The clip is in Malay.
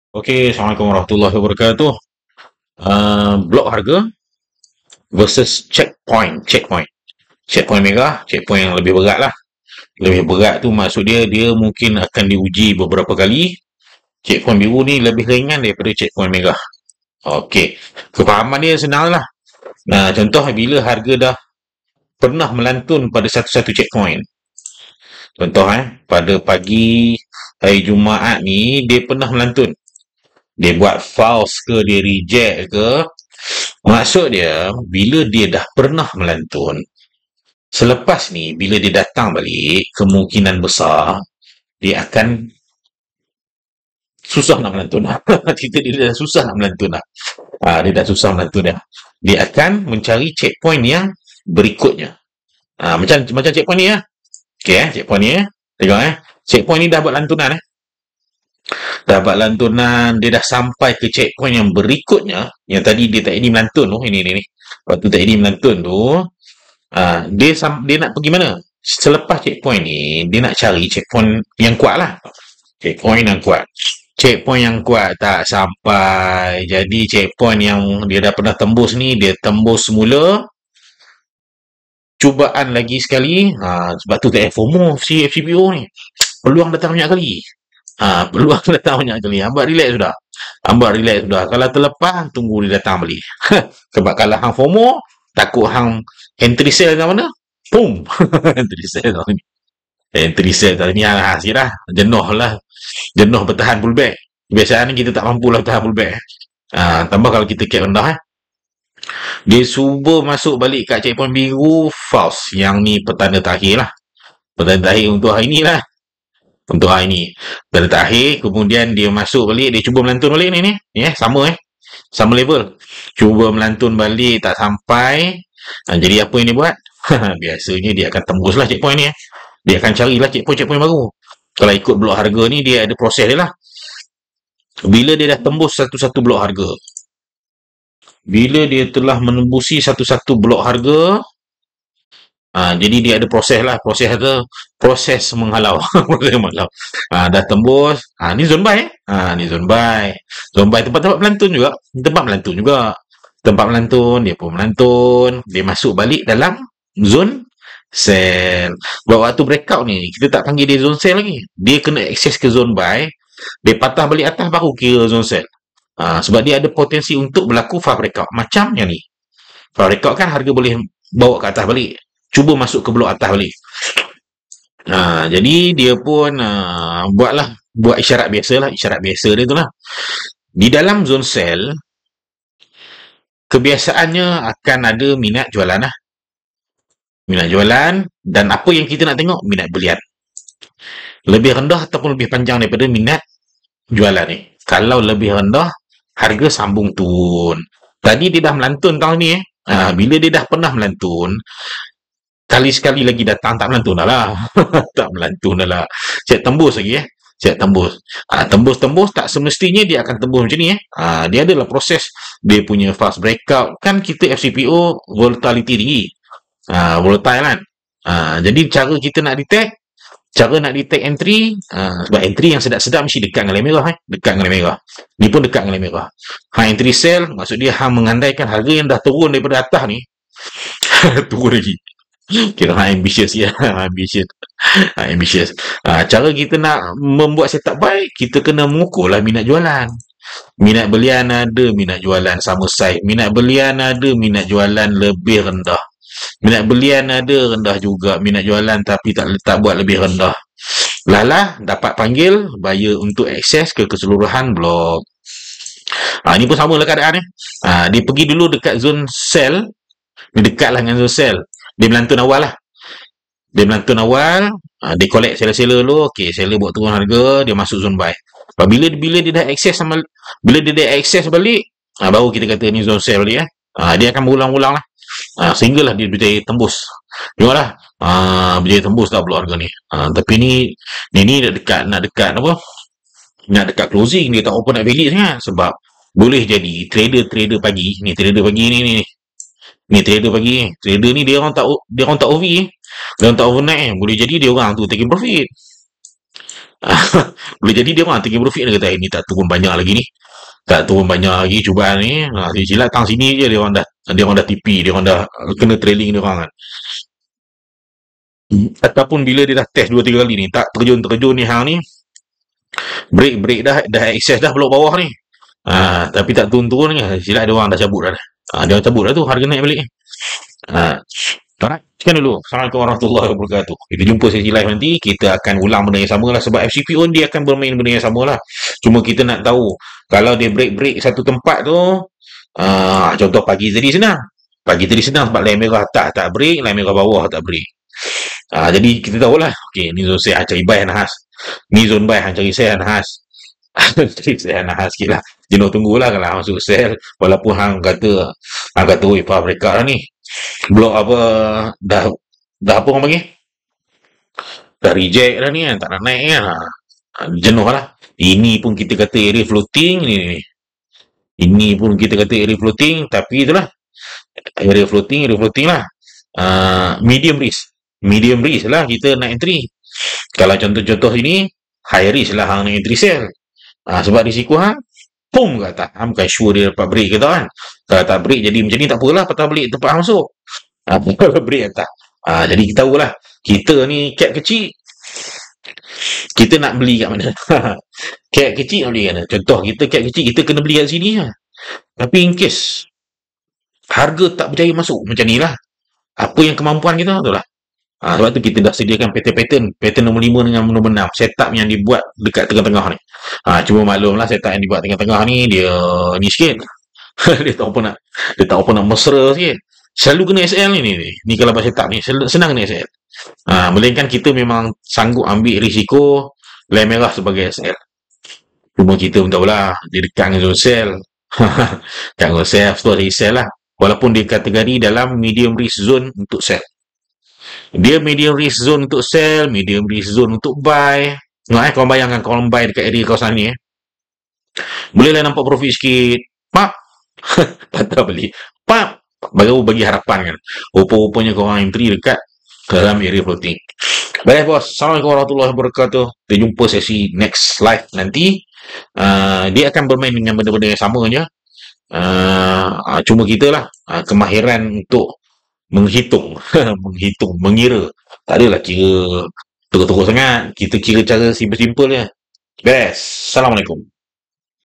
Okey, Assalamualaikum warahmatullahi wabarakatuh. Blok harga versus checkpoint. Checkpoint merah, checkpoint yang lebih berat lah. Lebih berat tu maksud dia mungkin akan diuji beberapa kali. Checkpoint biru ni lebih ringan daripada checkpoint merah. Okey, kefahaman dia senang lah. Nah, contoh bila harga dah pernah melantun pada satu-satu checkpoint. Contoh pada pagi hari Jumaat ni dia pernah melantun. Dia buat false ke, dia reject ke. Maksud dia, bila dia dah pernah melantun, selepas ni, bila dia datang balik, kemungkinan besar, dia akan susah nak melantun lah. Cerita dia dah susah nak melantun lah. Dia dah susah melantun dah. Dia akan mencari checkpoint yang berikutnya. Macam checkpoint ni lah. Okay, checkpoint ni. Tengok checkpoint ni dah buat lantunan Dah buat lantunan, dia dah sampai ke checkpoint yang berikutnya, yang tadi dia tak ini melantun tu, ini. Waktu tak ini melantun tu, dia nak pergi mana? Selepas checkpoint ni, dia nak cari checkpoint yang kuat lah. Checkpoint yang kuat. Checkpoint yang kuat tak sampai. Jadi checkpoint yang dia dah pernah tembus ni, dia tembus semula. Cubaan lagi sekali. Sebab tu tak ada FOMO si FCPO ni. Peluang datang banyak kali. Peluang datang banyak kali. Hambat relax sudah. Kalau terlepas, tunggu dia datang balik. Sebab kalau hang FOMO, takut hang entry sale kat mana? Boom! Entry sale kat ni. Entry sale kat ni hasil dah. Jenuh bertahan pullback. Biasanya kita tak mampu lah bertahan pullback. Tambah kalau kita cap rendah dia cuba masuk balik kat checkpoint biru false. Yang ni petanda terakhir lah. Petanda terakhir untuk hari ni lah. Untuk hari ni. Petanda terakhir, kemudian dia masuk balik, dia cuba melantun balik ni. Sama sama level. Cuba melantun balik, tak sampai. Jadi apa yang dia buat? Biasanya dia akan tembus lah checkpoint ni. Dia akan carilah checkpoint baru. Kalau ikut blok harga ni, dia ada proses dia lah. Bila dia dah tembus satu-satu blok harga, bila dia telah menembusi satu-satu blok harga, jadi dia ada proses lah. Proses menghalau. Proses menghalau. Dah tembus. Ni zone buy. Ni zone buy. Zone buy tempat-tempat melantun juga. Tempat melantun, dia pun melantun. Dia masuk balik dalam zone sell. Buat waktu breakout ni, kita tak panggil dia zone sell lagi. Dia kena akses ke zone buy. Dia patah balik atas baru kira zone sell. Sebab dia ada potensi untuk berlaku fast breakout. Macam yang ni. Fast breakout kan harga boleh bawa ke atas balik. Cuba masuk ke blok atas balik. Jadi dia pun buat isyarat biasa dia tu lah. Di dalam zone sell, kebiasaannya akan ada minat jualan lah. Minat jualan, dan apa yang kita nak tengok? Minat belian. Lebih rendah ataupun lebih panjang daripada minat jualan ni. Kalau lebih rendah, harga sambung turun. Tadi dia dah melantun tahun ni bila dia dah pernah melantun, kali sekali lagi datang tak melantun dah lah. Tak melantun dah lah. Cek tembus lagi Cek tembus. Tembus tak semestinya dia akan tembus macam ni Dia adalah proses dia punya fast breakout. Kan kita FCPO volatility tinggi. Volatile kan. Jadi cara kita nak detect, entry, sebab entry yang sedap-sedap mesti dekat dengan line merah dekat dengan line merah. Ni pun dekat dengan line merah. Entry sell maksud dia mengandaikan harga yang dah turun daripada atas ni turun lagi. Kira ambitious ambitious. Cara kita nak membuat setup buy, kita kena mengukur lah minat jualan. Minat belian ada, minat jualan sama side. Minat belian ada, minat jualan lebih rendah. Minat belian ada, rendah juga. Minat jualan tapi tak buat lebih rendah. Dapat panggil buyer untuk akses ke keseluruhan blok. Ini pun sama lah keadaan dia pergi dulu dekat zone sell. Dia dekat lah dengan zone sell. Dia melantun awal. Dia collect seller-seller dulu. Okay, seller buat turun harga, dia masuk zone buy. Bila dia dah akses balik, baru kita kata ni zone sell balik dia akan berulang-ulang lah. Sehinggalah dia boleh tembus. Tengoklah. Boleh tembus tak blok harga ni. Tapi ni nak dekat closing, dia tak open up value sangat. Sebab boleh jadi trader pagi ni. Ni trader pagi. Trader ni dia orang tak OV. Dia orang tak overnight boleh jadi dia orang tu taking profit. Boleh jadi dia orang tengah berfik, dia kata, "Eh, ni tak turun banyak lagi ni. Tak turun banyak lagi cubaan ni. Silat tang sini je dia orang dah TP, dia orang dah kena trailing dia orang kan." Ataupun bila dia dah test 2 3 kali ni, tak terjun-terjun ni hang ni, break dah access dah blok bawah ni. Tapi tak turun-turun ni, silap dia orang dah cabut dah. Dia orang cabut dah tu, harga naik balik. Ha, alright, sekian dulu. Assalamualaikum warahmatullahi wabarakatuh. Kita jumpa sesi live nanti, kita akan ulang benda yang sama lah, sebab FCPO dia akan bermain benda yang sama lah. Cuma kita nak tahu, kalau dia break satu tempat tu, contoh pagi tadi senang. Pagi tadi senang sebab line merah tak break, line merah bawah tak break. Jadi kita tahulah, okey, ni zone saya cari buy Nahas. Ni zone buy hang cari sell Nahas. Cari sell Nahas sikit lah. Jenuh tunggulah kalau hang masuk sell, walaupun hang kata oi power breakout dah ni. Blok apa dah apa orang panggil? Dah reject dah ni kan, tak nak naik kan. Jenuh lah. Ini pun kita kata area floating ni. Ini pun kita kata area floating, tapi itulah area floating lah. Medium risk. Medium risk lah kita nak entry. Kalau contoh-contoh ini, high risk lah hang nak entry sell. Sebab risiko hang, pum kat atas. Hang bukan sure dia dapat break ke tak kan. Kalau tak break jadi macam ni tak apalah, patah balik tempat hang masuk. Kalau break atas. Jadi kita tahulah, kita ni cap kecil, kita nak beli kat mana. Cap kecil nak beli kat mana. Contoh kita cap kecil, kita kena beli kat sini je. Tapi in case harga tak berjaya masuk, macam ni lah. Apa yang kemampuan kita tu lah. Sebab tu kita dah sediakan pattern nombor 5 dengan nombor 6 setup yang dibuat dekat tengah-tengah ni. Cuma maklumlah setup yang dibuat tengah-tengah ni dia ni sikit. dia tak apa nak mesra sikit. Selalu kena SL ni kalau buat setup ni senang kena SL. Melainkan kita memang sanggup ambil risiko line merah sebagai SL. Cuma kita pun tahulah dia dekat dengan zone sell. Dekat zone sell, tu ada sell lah. Walaupun dia kategori dalam medium risk zone untuk sell. Dia medium risk zone untuk sell, medium risk zone untuk buy. Tengok korang bayangkan korang buy dekat area kawasan ni bolehlah nampak profit sikit. Pap. Patah beli. Pap. Baru bagi harapan kan. Rupa-rupanya korang entry dekat dalam area floating. Baik bos. Assalamualaikum warahmatullahi wabarakatuh. Kita jumpa sesi next live nanti. Dia akan bermain dengan benda-benda yang sama je. Cuma kita lah kemahiran untuk menghitung, mengira. Tak adalah kira teruk-teruk sangat. Kita kira cara simple-simple je. Best. Assalamualaikum.